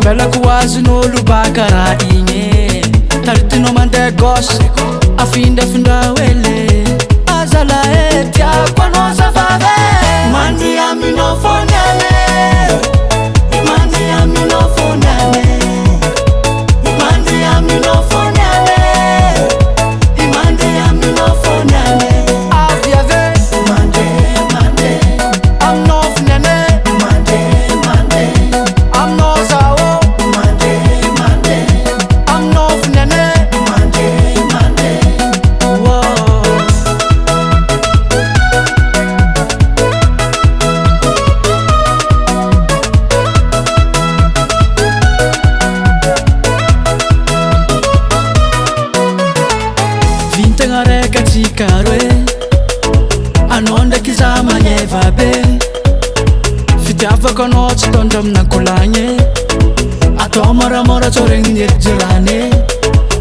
Sambelako azon'olo bakara igny taritino mandeha gauche afindafindra hely azala tiako anao zafave mandeha aminao fony ane mandeha aminao fony ane mandeha aminao fony ane mandeha aminao fony ane avy ave mandeha mandeha aminao fony ane mandeha mandeha aminao zao mandeha mandeha aminao fony ane mandeha mandeha wow. Vintagna raika tsika roe anao ndraiky za magneva be fitiavako anao tsy tondra aminakolagny atao moramora tsao regny erijirany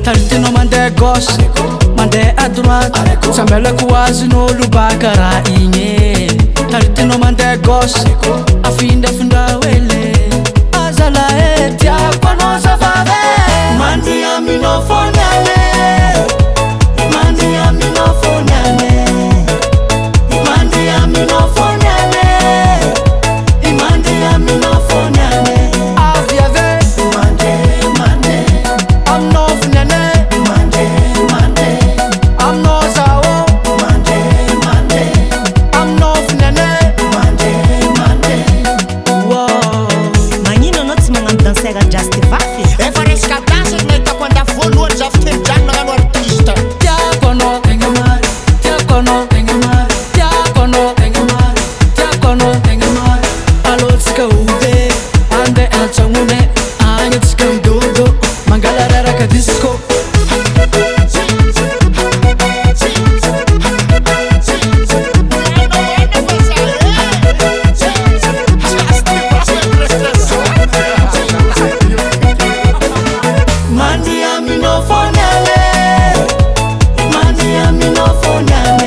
taritinao mandeha gauche mandeha à droite sambelako azon'olo bakara igny taritinao mandeha gauche afindrafindra hely azala tiako anao zafave mandeha aminao fony ane mandeha aminao fony ane mandeha aminao fony ane mandeha aminao fony ane avy ave mandeha mandeha aminao fony ane mandeha mandeha aminao zao mandeha mandeha aminao fony ane mandeha mandeha wow. Magnino anao tsy magnano dansera jazz ty vafy efa resaka dansa no hitako anda voalohany za fitendrano magnano artista tiako anao tegna mary tiako anao tegna mary tiako anao tegna mary tiako anao tegna mary alotsika ode andeha antsagnone agny atsika midodo mangala raraka disco mandeha aminao fony ane mandeha aminao fony ane